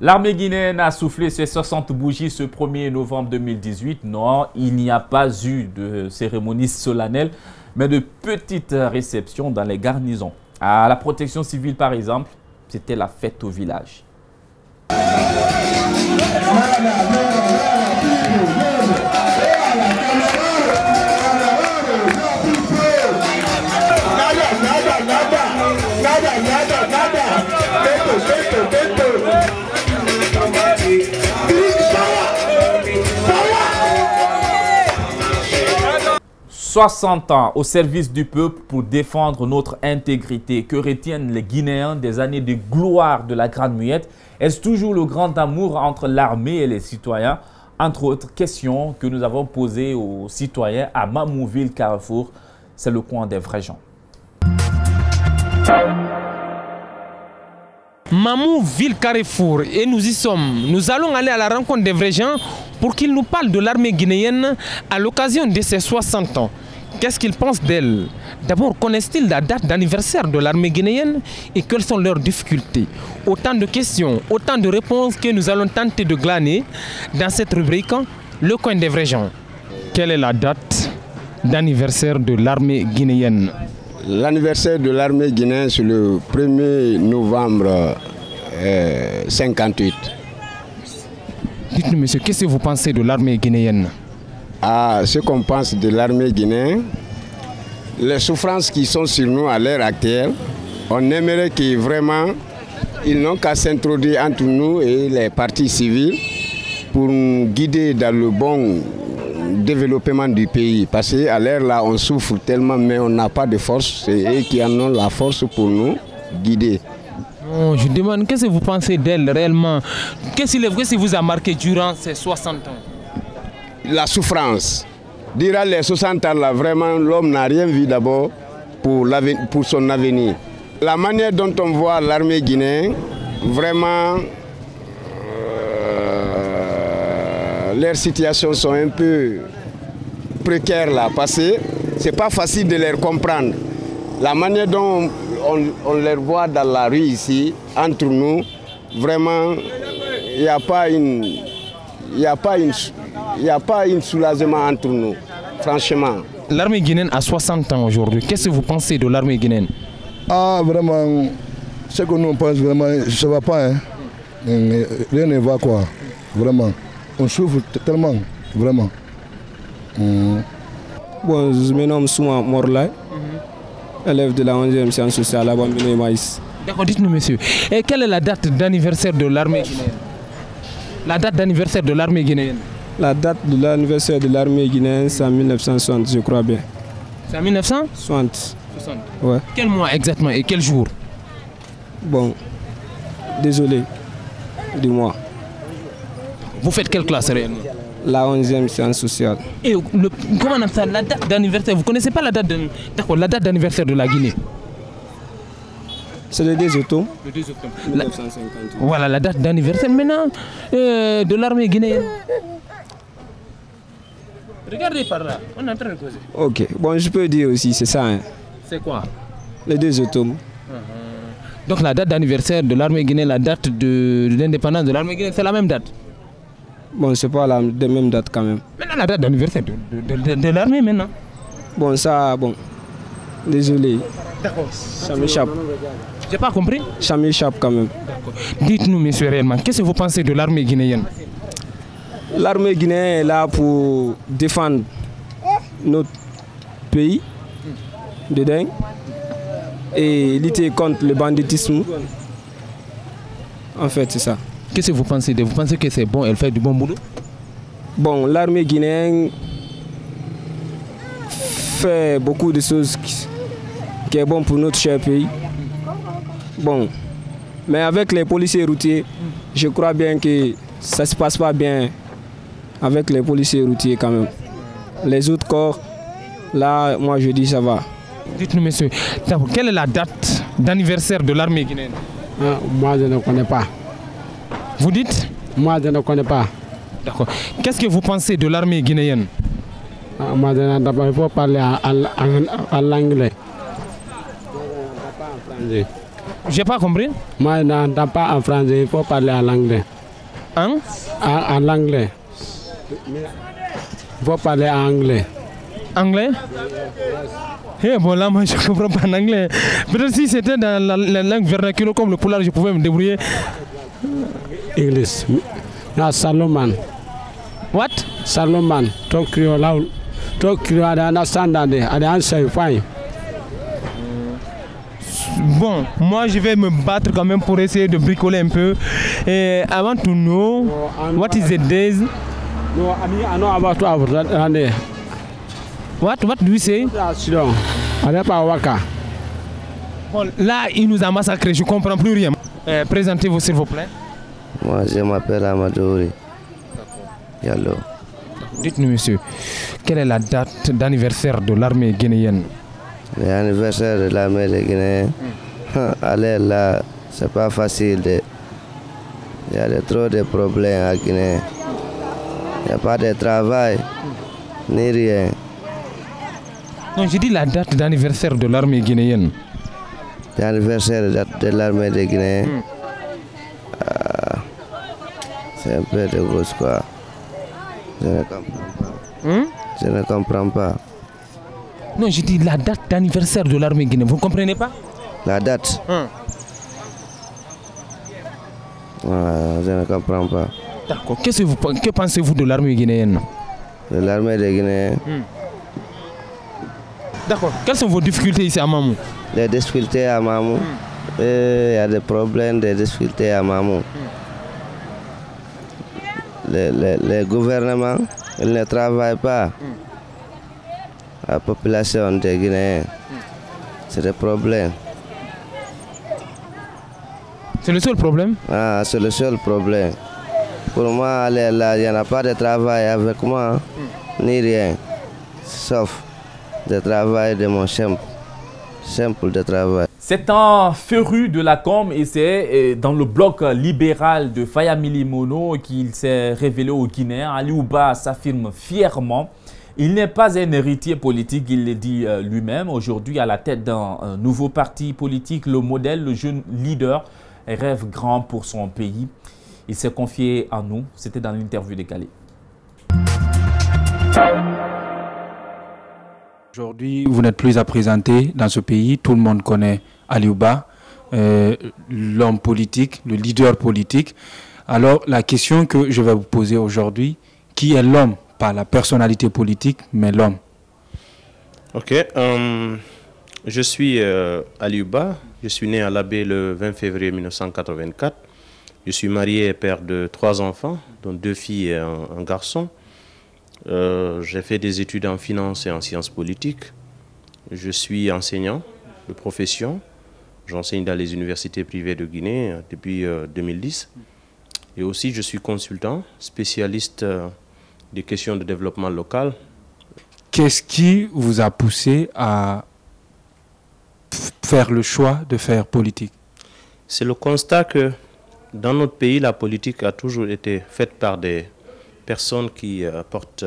L'armée guinéenne a soufflé ses 60 bougies ce 1er novembre 2018. Non, il n'y a pas eu de cérémonie solennelle, mais de petites réceptions dans les garnisons. À la protection civile, par exemple, c'était la fête au village. « 60 ans au service du peuple pour défendre notre intégrité. Que retiennent les Guinéens des années de gloire de la Grande Muette? Est-ce toujours le grand amour entre l'armée et les citoyens? Entre autres questions que nous avons posées aux citoyens à Mamouville Carrefour. C'est le coin des vrais gens. Mamouville Carrefour, et nous y sommes. Nous allons aller à la rencontre des vrais gens pour qu'ils nous parlent de l'armée guinéenne à l'occasion de ses 60 ans. Qu'est-ce qu'ils pensent d'elle? D'abord, connaissent-ils la date d'anniversaire de l'armée guinéenne et quelles sont leurs difficultés? Autant de questions, autant de réponses que nous allons tenter de glaner dans cette rubrique, le coin des vrais gens. Quelle est la date d'anniversaire de l'armée guinéenne? L'anniversaire de l'armée guinéenne, c'est le 1er novembre 58. Dites-nous, monsieur, qu'est-ce que vous pensez de l'armée guinéenne? Ce qu'on pense de l'armée guinéenne, les souffrances qui sont sur nous à l'heure actuelle, on aimerait que vraiment, ils n'ont qu'à s'introduire entre nous et les partis civils pour nous guider dans le bon développement du pays. Parce qu'à l'heure là, on souffre tellement, mais on n'a pas de force. C'est eux qui en ont la force pour nous guider. Oh, je demande, qu'est-ce que vous pensez d'elle réellement? Qu'est-ce qui vous a marqué durant ces 60 ans? La souffrance. Durant les 60 ans, là, vraiment, l'homme n'a rien vu d'abord pour son avenir. La manière dont on voit l'armée guinéenne, vraiment, leurs situations sont un peu précaires là, parce que ce n'est pas facile de les comprendre. La manière dont on les voit dans la rue ici, entre nous, vraiment, il n'y a pas un soulagement entre nous, franchement. L'armée guinéenne a 60 ans aujourd'hui. Qu'est-ce que vous pensez de l'armée guinéenne? Vraiment, ce que nous pensons, vraiment, ça ne va pas. Hein. Rien ne va quoi, vraiment. On souffre tellement, vraiment. Bon, je me nomme Souma Morlay, élève de la 11e sciences sociales à Bambino Maïs. D'accord, dites-nous, monsieur, et quelle est la date d'anniversaire de l'armée guinéenne? La date d'anniversaire de l'armée guinéenne? La date de l'anniversaire de l'armée guinéenne, c'est en 1960, je crois bien. C'est en 1960? 60. Ouais. Quel mois exactement et quel jour? Bon, désolé, dis-moi. Vous faites quelle classe réellement? La 11e sciences sociales. Et comment on appelle ça? La date d'anniversaire? Vous ne connaissez pas la date d'anniversaire de la Guinée? C'est le 2 octobre. Le 2 octobre. 1958. Voilà la date d'anniversaire maintenant de l'armée guinéenne. Regardez par là, on est en train de causer. Ok, bon, je peux dire aussi, c'est ça. Hein. C'est quoi? Le 2 octobre. Donc la date d'anniversaire de l'armée guinéenne, la date de l'indépendance de l'armée guinéenne, c'est la même date? Bon, c'est pas la même date quand même. Maintenant la date d'anniversaire de l'armée maintenant? Bon, ça, bon, désolé. D'accord. Ça m'échappe. J'ai pas compris? Ça m'échappe quand même. Dites-nous, monsieur, réellement, qu'est-ce que vous pensez de l'armée guinéenne? L'armée guinéenne est là pour défendre notre pays dedans et lutter contre le banditisme. En fait, c'est ça. Qu'est-ce que vous pensez de? Vous pensez que c'est bon, elle fait du bon boulot? Bon, l'armée guinéenne fait beaucoup de choses qui est bon pour notre cher pays. Bon, mais avec les policiers routiers, je crois bien que ça ne se passe pas bien avec les policiers routiers quand même. Les autres corps, là, moi je dis ça va. Dites-nous, monsieur, quelle est la date d'anniversaire de l'armée guinéenne? Moi, je ne connais pas. Vous dites? Moi, je ne connais pas. D'accord. Qu'est-ce que vous pensez de l'armée guinéenne? Moi, il faut parler en l'anglais. J'ai pas compris? Moi, je n'entends pas en français, il faut parler en anglais. Hein? En anglais. Il faut parler en anglais. Anglais? Eh bon, là, moi, je ne comprends pas en anglais. Peut-être si c'était dans la langue vernaculaire comme le polar, je pouvais me débrouiller. English. Now, Solomon. What? Solomon. Talk Creole. Talk Creole, I understand that. I answer fine. Bon, moi, je vais me battre quand même pour essayer de bricoler un peu. Et I want to know what is the days. No, I know about that. What do you say? Bon, là, il nous a massacré, je ne comprends plus rien. Présentez-vous, s'il vous plaît. Moi, je m'appelle Amadouri Diallo. Dites-nous, monsieur, quelle est la date d'anniversaire de l'armée guinéenne? L'anniversaire de l'armée de Guinée, aller là, c'est pas facile. Il y a trop de problèmes à Guinée. Il n'y a pas de travail, ni rien. Non, j'ai dit la date d'anniversaire de l'armée guinéenne. L'anniversaire de l'armée de Guinée, c'est un peu de gauche, quoi. Je ne comprends pas. Je ne comprends pas. Non, j'ai dit la date d'anniversaire de l'armée guinéenne. Vous ne comprenez pas? La date? Je ne comprends pas. D'accord. Que pensez-vous de l'armée guinéenne? De l'armée de Guinée? D'accord. Quelles sont vos difficultés ici à Mamou? Les difficultés à Mamou? Il y a des problèmes, des difficultés à Mamou. Les gouvernements, ils ne travaillent pas. La population des Guinéens, c'est des problèmes. C'est le seul problème? C'est le seul problème. Pour moi, aller là, il n'y en a pas de travail avec moi, ni rien, sauf de travail de mon simple de travail. C'est un féru de la com et c'est dans le bloc libéral de Fayamili Mono qu'il s'est révélé aux Guinéens. Aliou Ba s'affirme fièrement. Il n'est pas un héritier politique, il le dit lui-même. Aujourd'hui, à la tête d'un nouveau parti politique, le modèle, le jeune leader, rêve grand pour son pays. Il s'est confié à nous. C'était dans l'interview décalée. Aujourd'hui, vous n'êtes plus à présenter dans ce pays. Tout le monde connaît Aliou Ba, l'homme politique, le leader politique. Alors, la question que je vais vous poser aujourd'hui, qui est l'homme? Pas la personnalité politique, mais l'homme. Ok. Je suis Aliou Ba. Je suis né à l'Abbé le 20 février 1984. Je suis marié et père de 3 enfants, dont 2 filles et un garçon. J'ai fait des études en finance et en sciences politiques. Je suis enseignant de profession. J'enseigne dans les universités privées de Guinée depuis 2010. Et aussi, je suis consultant, spécialiste des questions de développement local. Qu'est-ce qui vous a poussé à faire le choix de faire politique? C'est le constat que dans notre pays, la politique a toujours été faite par des personnes qui portent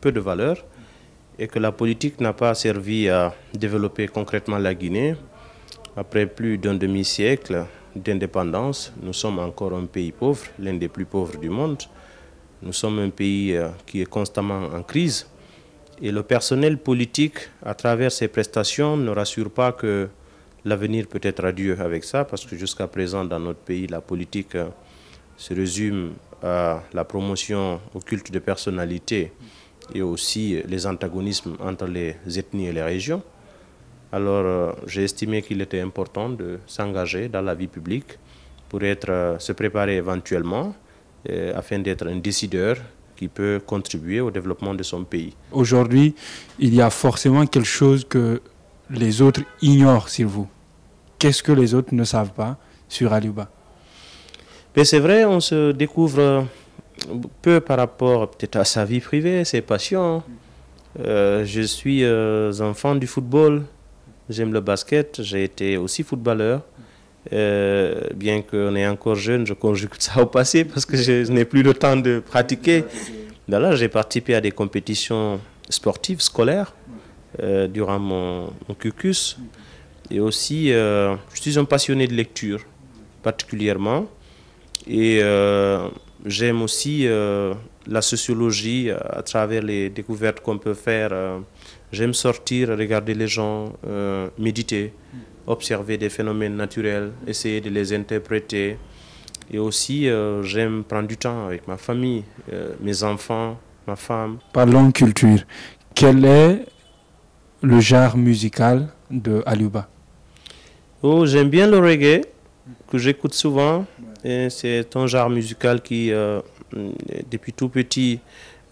peu de valeur et que la politique n'a pas servi à développer concrètement la Guinée. Après plus d'un demi-siècle d'indépendance, nous sommes encore un pays pauvre, l'un des plus pauvres du monde. Nous sommes un pays qui est constamment en crise et le personnel politique, à travers ses prestations, ne rassure pas que l'avenir peut être radieux avec ça, parce que jusqu'à présent, dans notre pays, la politique se résume à la promotion au culte de personnalité et aussi les antagonismes entre les ethnies et les régions. Alors, j'ai estimé qu'il était important de s'engager dans la vie publique pour se préparer éventuellement afin d'être un décideur qui peut contribuer au développement de son pays. Aujourd'hui, il y a forcément quelque chose que les autres ignorent sur vous. Qu'est-ce que les autres ne savent pas sur Aliou Ba? C'est vrai, on se découvre peu par rapport peut-être à sa vie privée, ses passions. Je suis enfant du football, j'aime le basket, j'ai été aussi footballeur. Bien qu'on est encore jeune, je conjugue ça au passé parce que je n'ai plus le temps de pratiquer. Là, j'ai participé à des compétitions sportives, scolaires, durant mon cursus. Et aussi, je suis un passionné de lecture, particulièrement. Et j'aime aussi la sociologie à travers les découvertes qu'on peut faire. J'aime sortir, regarder les gens, méditer, observer des phénomènes naturels, essayer de les interpréter. Et aussi, j'aime prendre du temps avec ma famille, mes enfants, ma femme. Parlons culture. Quel est le genre musical de Aliouba? Oh, j'aime bien le reggae, que j'écoute souvent. Et c'est un genre musical qui, depuis tout petit,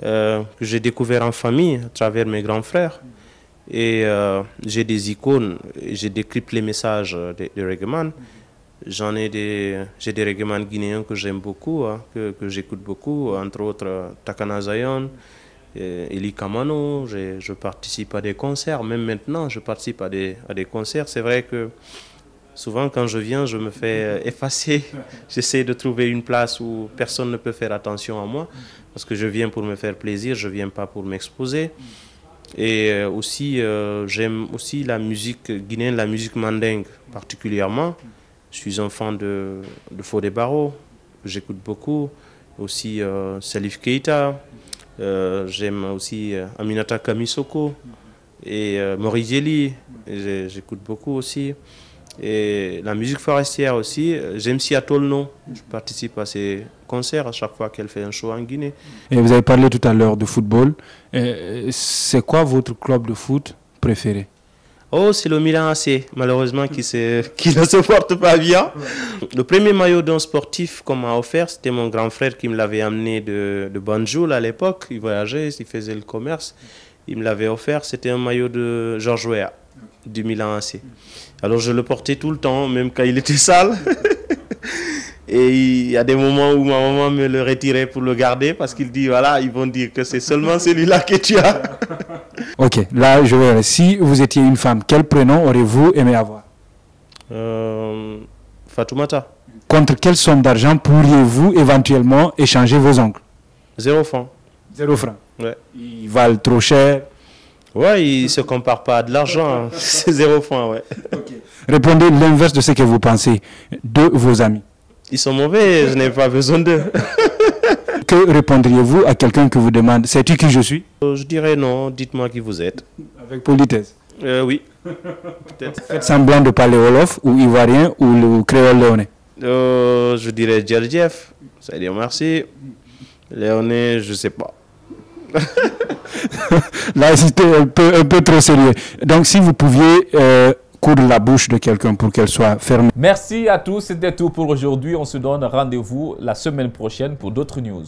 que j'ai découvert en famille à travers mes grands frères. Et j'ai des icônes, j'ai décrypté les messages des reggaeman. J'ai des reggaeman guinéens que j'aime beaucoup, hein, que j'écoute beaucoup, entre autres Takana Zion, Eli Kamano. Je participe à des concerts, même maintenant je participe à des concerts. C'est vrai que souvent quand je viens, je me fais effacer. J'essaie de trouver une place où personne ne peut faire attention à moi, parce que je viens pour me faire plaisir, je ne viens pas pour m'exposer. Et aussi, j'aime aussi la musique guinéenne, la musique mandingue particulièrement. Je suis un fan de Fodé Barro, j'écoute beaucoup. Aussi Salif Keita, j'aime aussi Aminata Kamisoko et Maurice Djeli, j'écoute beaucoup aussi. Et la musique forestière aussi, j'aime Sia Tolno, je participe à ses concerts à chaque fois qu'elle fait un show en Guinée. Et vous avez parlé tout à l'heure de football. C'est quoi votre club de foot préféré? Oh, c'est le Milan AC, malheureusement, qui ne se porte pas bien. Le premier maillot d'un sportif qu'on m'a offert, c'était mon grand frère qui me l'avait amené de Banjul à l'époque. Il voyageait, il faisait le commerce. Il me l'avait offert, c'était un maillot de Georges Weah, du Milan AC. Alors je le portais tout le temps, même quand il était sale. Et il y a des moments où ma maman me le retirait pour le garder, parce qu'il dit, voilà, ils vont dire que c'est seulement celui-là que tu as. Ok, là je vais. Si vous étiez une femme, quel prénom auriez-vous aimé avoir? Fatoumata. Contre quelle somme d'argent pourriez-vous éventuellement échanger vos oncles? 0 francs. 0 francs. Ouais. Ils valent trop cher. Ouais, ils ne se comparent pas à de l'argent. Hein. C'est 0 francs, ouais. Okay. Répondez l'inverse de ce que vous pensez de vos amis. Ils sont mauvais, je n'ai pas besoin d'eux. Que répondriez-vous à quelqu'un qui vous demande « Sais-tu qui je suis ?» Je dirais non, dites-moi qui vous êtes. Avec politesse. Oui. Faites semblant de parler wolof ou ivoirien ou le créole léonais. Je dirais Djerdjef, ça veut dire merci. Léonais, je ne sais pas. Là, c'était un peu trop sérieux. Donc, si vous pouviez coudre la bouche de quelqu'un pour qu'elle soit fermée. Merci à tous, c'était tout pour aujourd'hui. On se donne rendez-vous la semaine prochaine pour d'autres news.